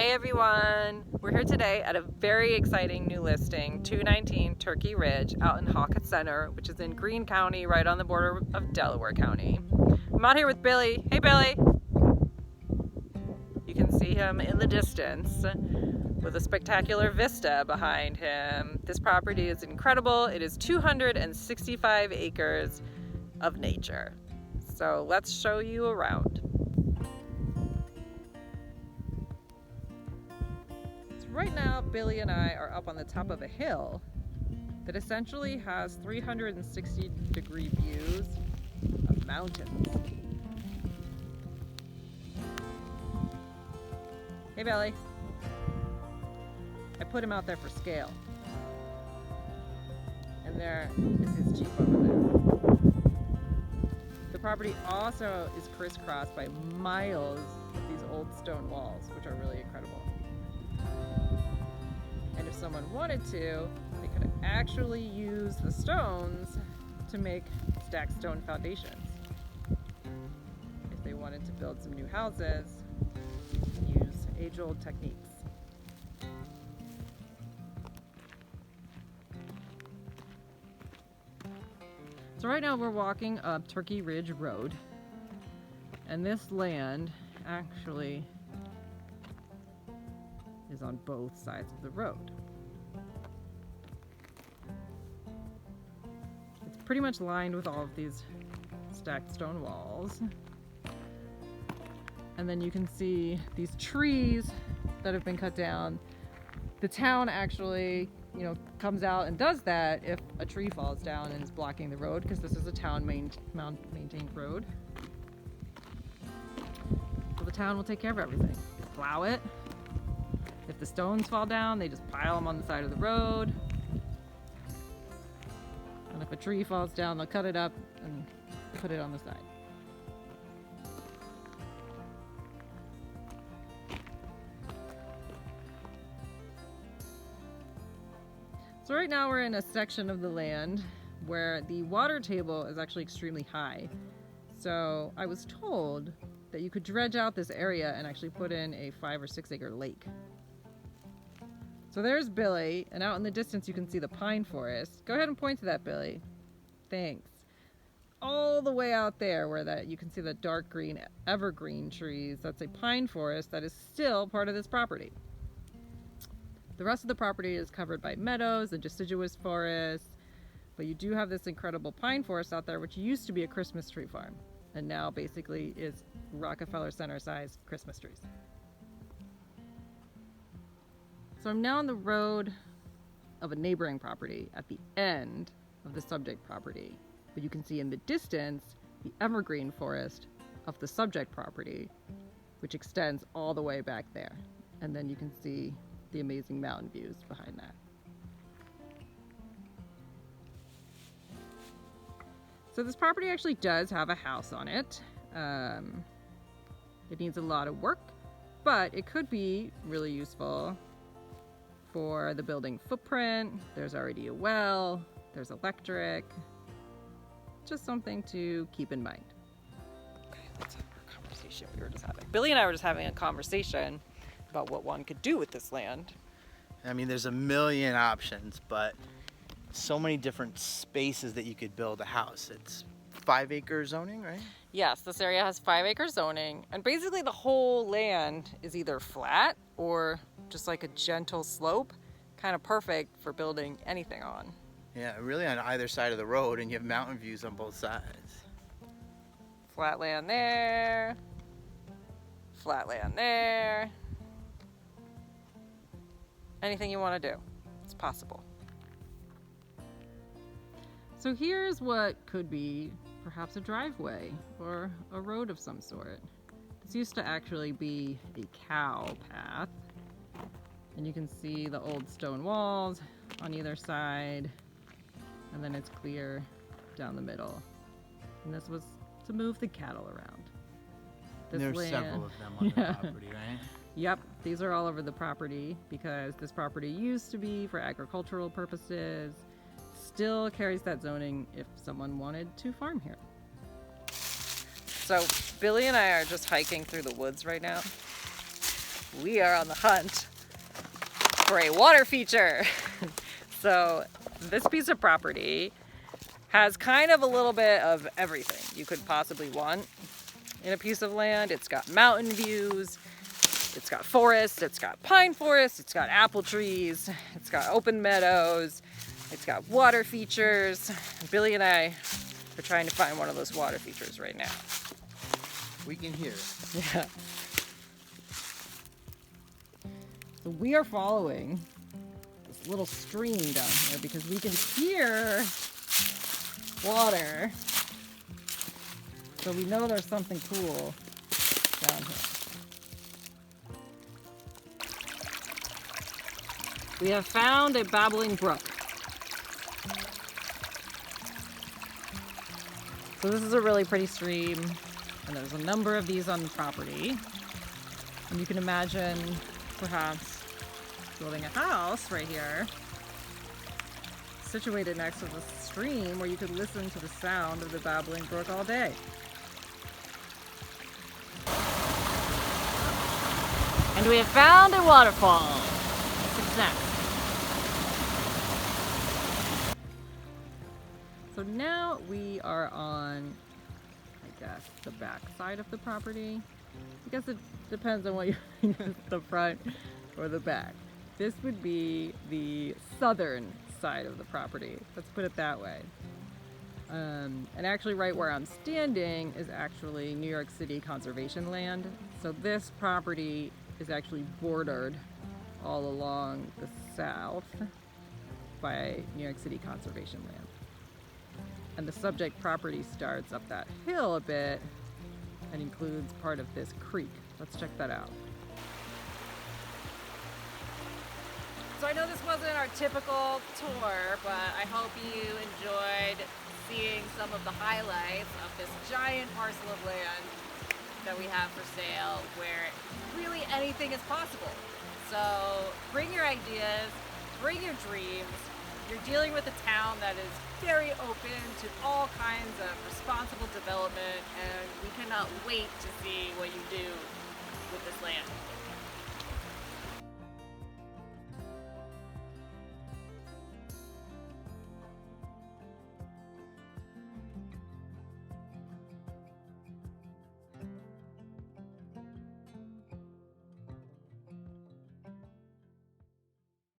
Hey everyone! We're here today at a very exciting new listing, 219 Turkey Ridge out in Hawkett Center, which is in Greene County, right on the border of Delaware County. I'm out here with Billy. Hey Billy! You can see him in the distance with a spectacular vista behind him. This property is incredible. It is 265 acres of nature. So let's show you around. Right now, Billy and I are up on the top of a hill that essentially has 360-degree views of mountains. Hey, Billy. I put him out there for scale. And there is his Jeep over there. The property also is crisscrossed by miles of these old stone walls, which are really incredible. And if someone wanted to, they could actually use the stones to make stacked stone foundations. If they wanted to build some new houses, use age-old techniques. So right now we're walking up Turkey Ridge Road, and this land actually is on both sides of the road. It's pretty much lined with all of these stacked stone walls. And then you can see these trees that have been cut down. The town actually, comes out and does that if a tree falls down and is blocking the road, because this is a town maintained road. So the town will take care of everything. Plow it. If the stones fall down, they just pile them on the side of the road. And if a tree falls down, they'll cut it up and put it on the side. So right now we're in a section of the land where the water table is actually extremely high. So I was told that you could dredge out this area and actually put in a 5 or 6 acre lake. So there's Billy, and out in the distance you can see the pine forest. Go ahead and point to that, Billy. Thanks. All the way out there where you can see the dark green evergreen trees, that's a pine forest that is still part of this property. The rest of the property is covered by meadows and deciduous forests, but you do have this incredible pine forest out there, which used to be a Christmas tree farm, and now basically is Rockefeller Center-sized Christmas trees. So I'm now on the road of a neighboring property at the end of the subject property. But you can see in the distance the evergreen forest of the subject property, which extends all the way back there. And then you can see the amazing mountain views behind that. So this property actually does have a house on it. It needs a lot of work, but it could be really useful for the building footprint. There's already a well, there's electric. Just something to keep in mind. Okay, let's have our conversation we were just having. Billy and I were just having a conversation about what one could do with this land. I mean, there's a million options, but so many different spaces that you could build a house. It's 5 acre zoning, right? Yes, this area has 5 acre zoning, and basically the whole land is either flat or just like a gentle slope, kind of perfect for building anything on. Yeah, really on either side of the road, and you have mountain views on both sides. Flat land there, flat land there. Anything you want to do, it's possible. So here's what could be perhaps a driveway or a road of some sort. This used to actually be a cow path, and you can see the old stone walls on either side, and then it's clear down the middle. And this was to move the cattle around. There's several of them on the property, right? Yep, these are all over the property because this property used to be for agricultural purposes. Still carries that zoning if someone wanted to farm here. So Billy and I are just hiking through the woods right now. we are on the hunt for a water feature. So this piece of property has kind of a little bit of everything you could possibly want in a piece of land. It's got mountain views, it's got forests, it's got pine forests, it's got apple trees, it's got open meadows, it's got water features. Billy and I are trying to find one of those water features right now. We can hear it. Yeah. So we are following this little stream down here because we can hear water. So we know there's something cool down here. We have found a babbling brook. So this is a really pretty stream, and there's a number of these on the property. And you can imagine perhaps building a house right here, situated next to the stream where you could listen to the sound of the babbling brook all day. And we have found a waterfall. Success. So now we are on, I guess, the back side of the property. I guess it depends on what you think is the front or the back. This would be the southern side of the property. Let's put it that way. And actually right where I'm standing is actually New York City conservation land. So this property is actually bordered all along the south by New York City conservation land. And the subject property starts up that hill a bit and includes part of this creek. Let's check that out. So I know this wasn't our typical tour, but I hope you enjoyed seeing some of the highlights of this giant parcel of land that we have for sale, where really anything is possible. So bring your ideas, bring your dreams. You're dealing with a town that is very open to all kinds of responsible development, and we cannot wait to see what you do with this land.